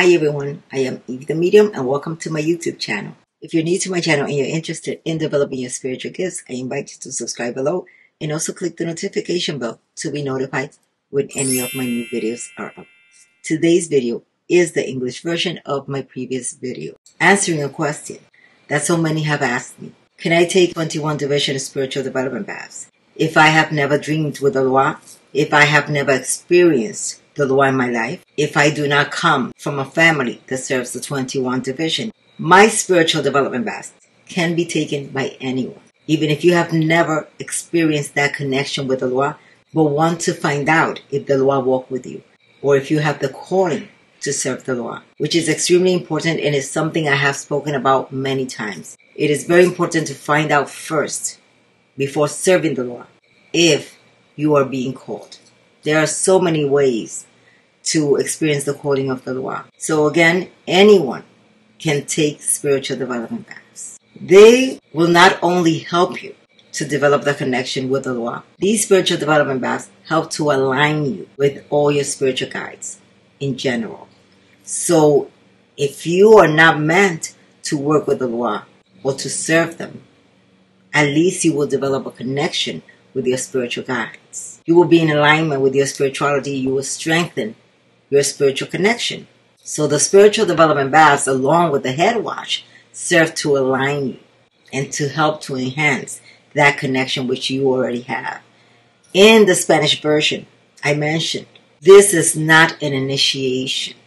Hi everyone, I am evethemedium and welcome to my YouTube channel. If you're new to my channel and you're interested in developing your spiritual gifts, I invite you to subscribe below and also click the notification bell to be notified when any of my new videos are up. Today's video is the English version of my previous video, answering a question that so many have asked me. Can I take 21 division spiritual development baths if I have never dreamed with the Loi, if I have never experienced the Loi in my life, if I do not come from a family that serves the 21 division? My spiritual development baths can be taken by anyone, even if you have never experienced that connection with the Loi, but want to find out if the Loi walk with you, or if you have the calling to serve the Loi, which is extremely important and is something I have spoken about many times. It is very important to find out first, before serving the Loi, if you are being called. There are so many ways to experience the calling of the Loi. So again, anyone can take spiritual development baths. They will not only help you to develop the connection with the Loi. These spiritual development baths help to align you with all your spiritual guides in general. So if you are not meant to work with the Loi or to serve them, at least you will develop a connection with your spiritual guides. You will be in alignment with your spirituality. You will strengthen your spiritual connection. So the spiritual development baths, along with the Headwash, serve to align you and to help to enhance that connection which you already have. In the Spanish version, I mentioned, this is not an initiation.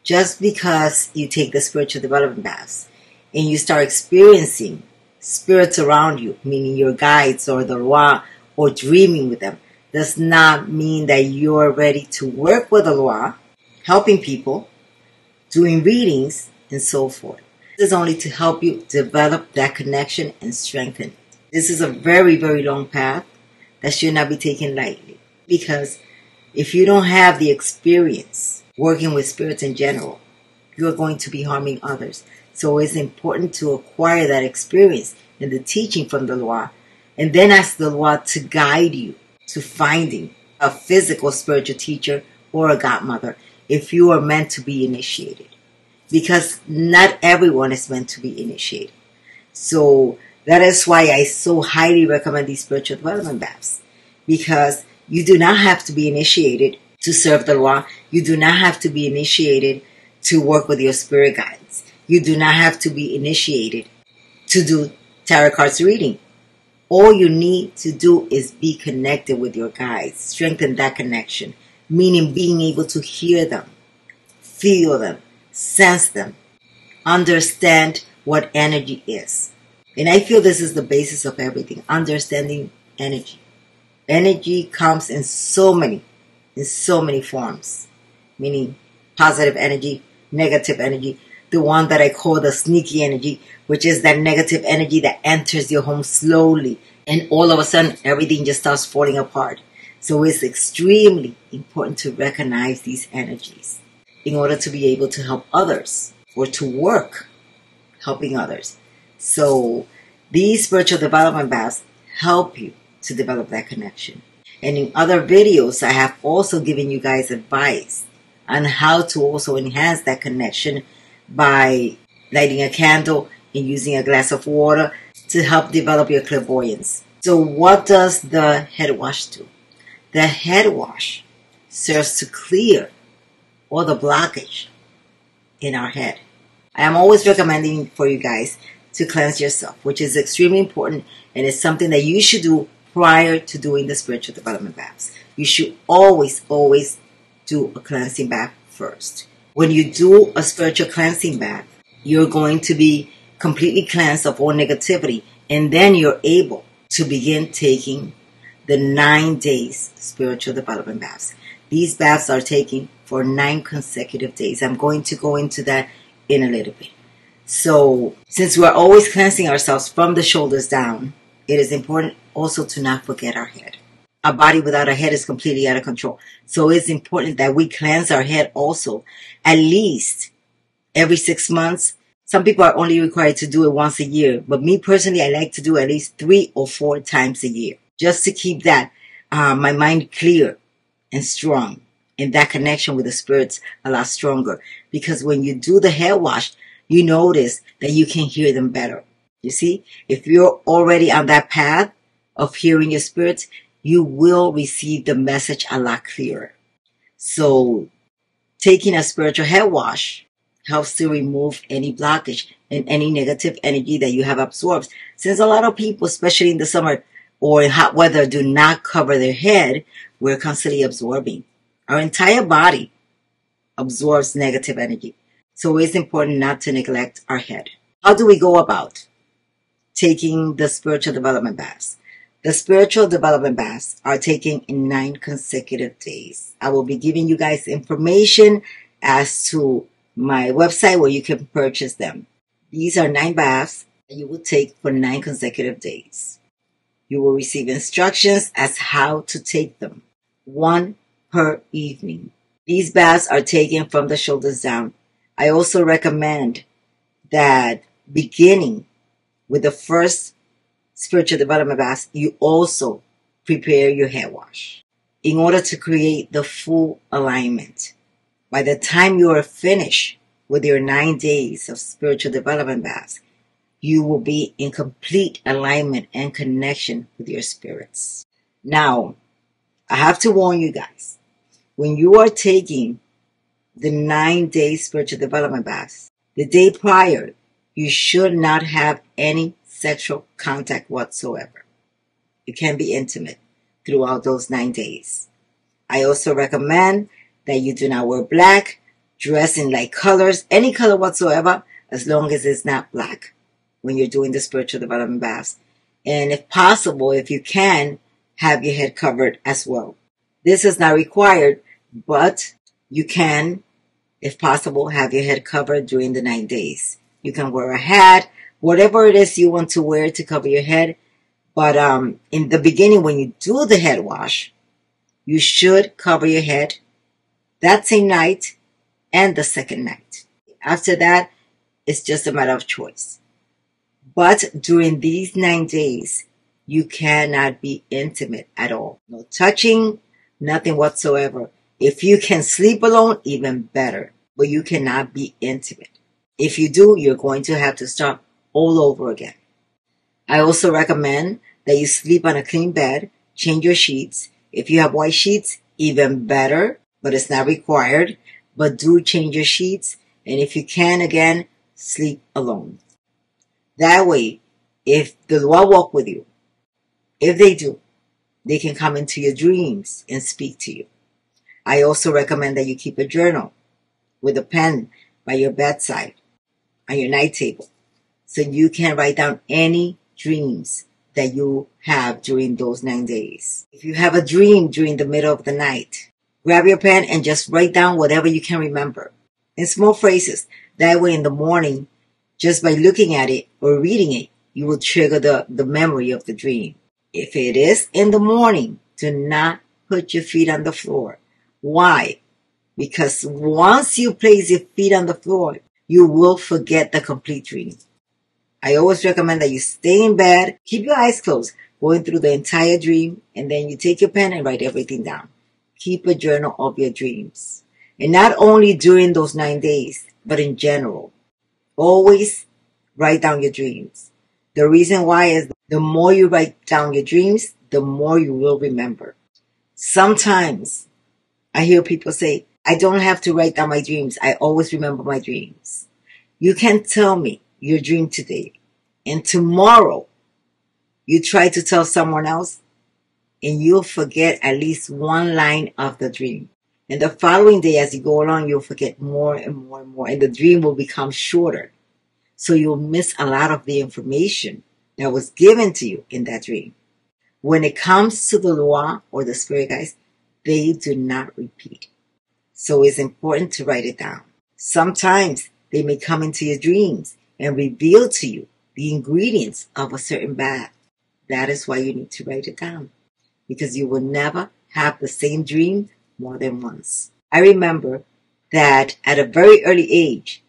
Just because you take the spiritual development baths and you start experiencing spirits around you, meaning your guides or the Loi, or dreaming with them, does not mean that you're ready to work with the Loi, helping people, doing readings, and so forth. This is only to help you develop that connection and strengthen it. This is a very, very long path that should not be taken lightly, because if you don't have the experience working with spirits in general, you're going to be harming others. So it's important to acquire that experience and the teaching from the Loi, and then ask the Loi to guide you to finding a physical spiritual teacher or a godmother if you are meant to be initiated. Because not everyone is meant to be initiated. So that is why I so highly recommend these spiritual development baths. Because you do not have to be initiated to serve the Loi. You do not have to be initiated to work with your spirit guides. You do not have to be initiated to do tarot cards reading. All you need to do is be connected with your guides. Strengthen that connection, meaning being able to hear them, feel them, sense them, understand what energy is. And I feel this is the basis of everything, understanding energy. Energy comes in so many forms, meaning positive energy, negative energy, the one that I call the sneaky energy, which is that negative energy that enters your home slowly, and all of a sudden everything just starts falling apart. So it's extremely important to recognize these energies in order to be able to help others or to work helping others. So these spiritual development baths help you to develop that connection. And in other videos, I have also given you guys advice on how to also enhance that connection by lighting a candle and using a glass of water to help develop your clairvoyance. So what does the Headwash do? The Headwash serves to clear all the blockage in our head. I am always recommending for you guys to cleanse yourself, which is extremely important, and it's something that you should do prior to doing the spiritual development baths. You should always do a cleansing bath first. When you do a spiritual cleansing bath, you're going to be completely cleansed of all negativity, and then you're able to begin taking the 9 days spiritual development baths. These baths are taken for 9 consecutive days. I'm going to go into that in a little bit. So since we're always cleansing ourselves from the shoulders down, it is important also to not forget our head. A body without a head is completely out of control. So it's important that we cleanse our head also, at least every 6 months. Some people are only required to do it once a year, but me personally, I like to do at least 3 or 4 times a year, just to keep that my mind clear and strong and that connection with the spirits a lot stronger. Because when you do the head wash, you notice that you can hear them better. You see, if you're already on that path of hearing your spirits, you will receive the message a lot clearer. So taking a spiritual head wash helps to remove any blockage and any negative energy that you have absorbed. Since a lot of people, especially in the summer or in hot weather, do not cover their head, we're constantly absorbing. Our entire body absorbs negative energy. So it's important not to neglect our head. How do we go about taking the spiritual development baths? The spiritual development baths are taken in 9 consecutive days. I will be giving you guys information as to my website where you can purchase them. These are 9 baths that you will take for 9 consecutive days. You will receive instructions as how to take them. 1 per evening. These baths are taken from the shoulders down. I also recommend that beginning with the first spiritual development bath, you also prepare your head wash in order to create the full alignment. By the time you are finished with your 9 days of spiritual development baths, you will be in complete alignment and connection with your spirits. Now, I have to warn you guys, when you are taking the 9-day spiritual development baths, the day prior, you should not have any sexual contact whatsoever. You can be intimate throughout those 9 days. I also recommend that you do not wear black, dress in light colors, any color whatsoever, as long as it's not black when you're doing the spiritual development baths. And if possible, if you can, have your head covered as well. This is not required, but you can, if possible, have your head covered during the 9 days. You can wear a hat, whatever it is you want to wear to cover your head. But in the beginning, when you do the head wash, you should cover your head that same night and the second night. After that, it's just a matter of choice. But during these 9 days, you cannot be intimate at all. No touching, nothing whatsoever. If you can sleep alone, even better. But you cannot be intimate. If you do, you're going to have to start all over again. I also recommend that you sleep on a clean bed, change your sheets. If you have white sheets, even better, but it's not required. But do change your sheets, and if you can, again, sleep alone. That way, if the Lord walk with you, if they do, they can come into your dreams and speak to you. I also recommend that you keep a journal with a pen by your bedside, on your night table, so you can write down any dreams that you have during those 9 days. If you have a dream during the middle of the night, grab your pen and just write down whatever you can remember in small phrases. That way in the morning, just by looking at it or reading it, you will trigger the memory of the dream. If it is in the morning, do not put your feet on the floor. Why? Because once you place your feet on the floor, you will forget the complete dream. I always recommend that you stay in bed, keep your eyes closed, going through the entire dream, and then you take your pen and write everything down. Keep a journal of your dreams. And not only during those 9 days, but in general. Always write down your dreams. The reason why is the more you write down your dreams, the more you will remember. Sometimes I hear people say, I don't have to write down my dreams. I always remember my dreams. You can tell me your dream today, and tomorrow you try to tell someone else, and you'll forget at least one line of the dream. And the following day, as you go along, you'll forget more and more and more, and the dream will become shorter. So you'll miss a lot of the information that was given to you in that dream. When it comes to the Loa or the spirit guides, they do not repeat. So it's important to write it down. Sometimes they may come into your dreams and reveal to you the ingredients of a certain bath. That is why you need to write it down, because you will never have the same dream more than once. I remember that at a very early age,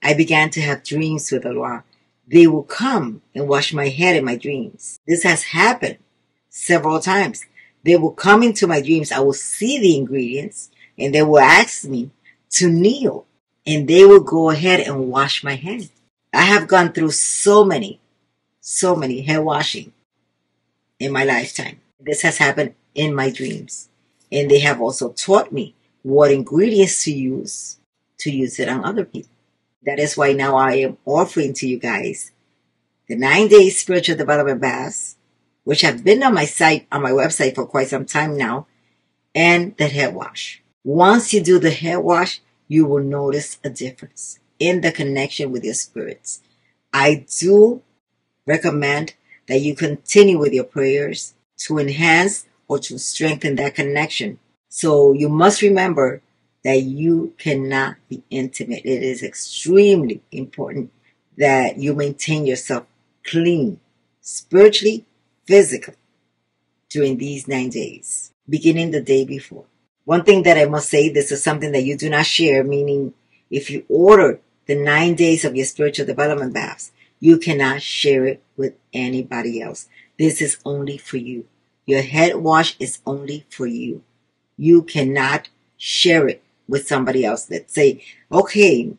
I began to have dreams with Allah. They will come and wash my head in my dreams. This has happened several times. They will come into my dreams. I will see the ingredients. and they will ask me to kneel, and they will go ahead and wash my hands. I have gone through so many head washing in my lifetime. This has happened in my dreams. And they have also taught me what ingredients to use it on other people. That is why now I am offering to you guys the 9-day spiritual development baths, which have been on my website for quite some time now, and the head wash. Once you do the head wash, you will notice a difference in the connection with your spirits. I do recommend that you continue with your prayers to enhance or to strengthen that connection. So you must remember that you cannot be intimate. It is extremely important that you maintain yourself clean, spiritually, physically, during these 9 days, beginning the day before. One thing that I must say, this is something that you do not share, meaning if you order the 9 days of your spiritual development baths, you cannot share it with anybody else. This is only for you. Your head wash is only for you. You cannot share it with somebody else. Let's say, okay,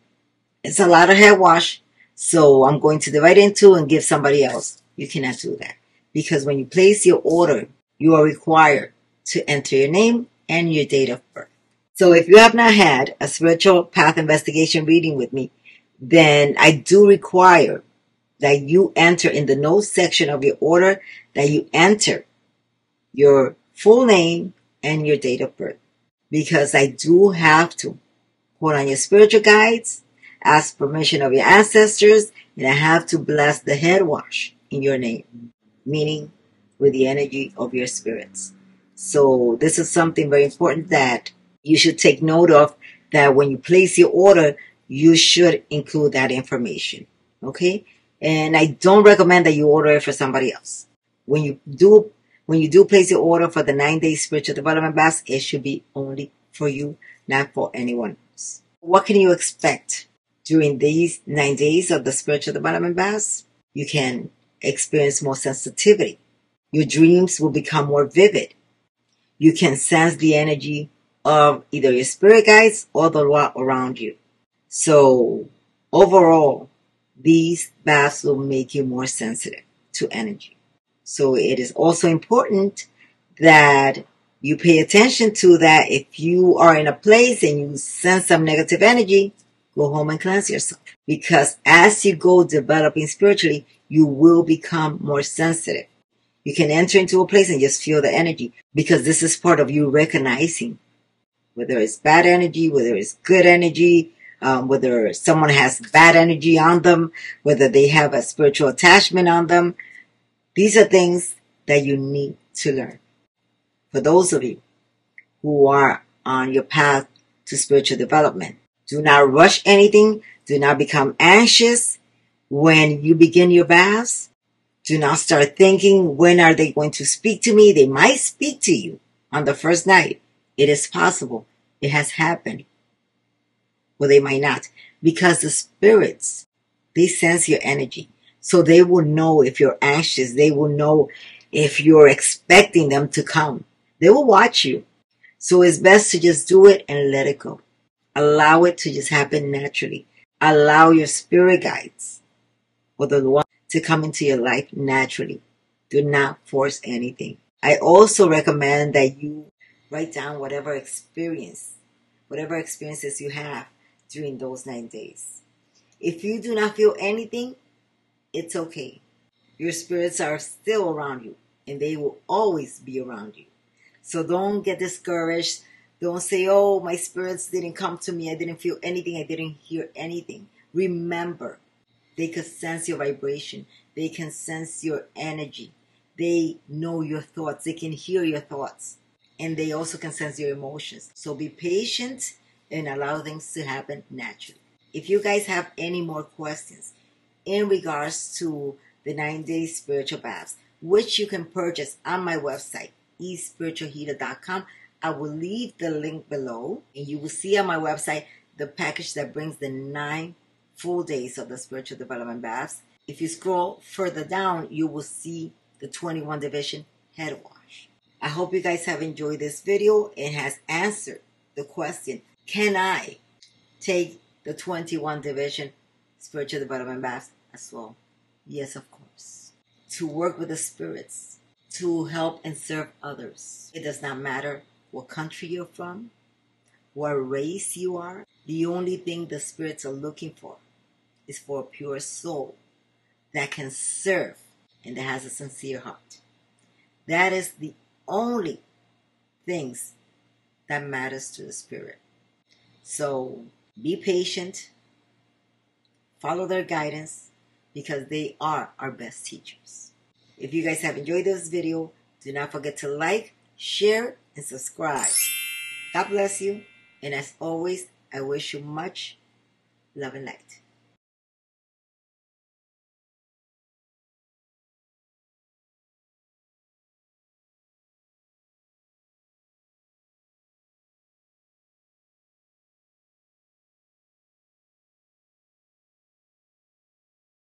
it's a lot of head wash, so I'm going to divide it in two and give somebody else. You cannot do that. Because when you place your order, you are required to enter your name and your date of birth. So if you have not had a spiritual path investigation reading with me, then I do require that you enter in the notes section of your order, that you enter your full name and your date of birth. Because I do have to put on your spiritual guides, ask permission of your ancestors, and I have to bless the head wash in your name, meaning with the energy of your spirits. So this is something very important that you should take note of, that when you place your order, you should include that information. Okay? And I don't recommend that you order it for somebody else. When you do place your order for the 9-day spiritual development baths, it should be only for you, not for anyone else. What can you expect during these 9 days of the spiritual development baths? You can experience more sensitivity. Your dreams will become more vivid. You can sense the energy of either your spirit guides or the world around you. So overall, these baths will make you more sensitive to energy. So it is also important that you pay attention to that. If you are in a place and you sense some negative energy, go home and cleanse yourself. Because as you go developing spiritually, you will become more sensitive. You can enter into a place and just feel the energy, because this is part of you recognizing whether it's bad energy, whether it's good energy, whether someone has bad energy on them, whether they have a spiritual attachment on them. These are things that you need to learn. For those of you who are on your path to spiritual development, do not rush anything. Do not become anxious when you begin your baths. Do not start thinking, when are they going to speak to me? They might speak to you on the first night. It is possible. It has happened. Well, they might not. Because the spirits, they sense your energy. So they will know if you're anxious. They will know if you're expecting them to come. They will watch you. So it's best to just do it and let it go. Allow it to just happen naturally. Allow your spirit guides or the one to come into your life naturally. Do not force anything. I also recommend that you write down whatever experiences you have during those 9 days. If you do not feel anything, it's okay. Your spirits are still around you, and they will always be around you. So don't get discouraged. Don't say, oh, my spirits didn't come to me. I didn't feel anything. I didn't hear anything. Remember, they can sense your vibration. They can sense your energy. They know your thoughts. They can hear your thoughts. And they also can sense your emotions. So be patient and allow things to happen naturally. If you guys have any more questions in regards to the 9-day spiritual baths, which you can purchase on my website, espiritualhealer.com, I will leave the link below, and you will see on my website the package that brings the 9 full days of the spiritual development baths. If you scroll further down, you will see the 21 division head wash. I hope you guys have enjoyed this video and has answered the question, can I take the 21 division spiritual development path as well? Yes, of course. To work with the spirits, to help and serve others. It does not matter what country you're from, what race you are. The only thing the spirits are looking for is for a pure soul that can serve and that has a sincere heart. That is the only things that matters to the spirit. So be patient, follow their guidance, because they are our best teachers. If you guys have enjoyed this video, do not forget to like, share, and subscribe. God bless you. And as always, I wish you much love and light.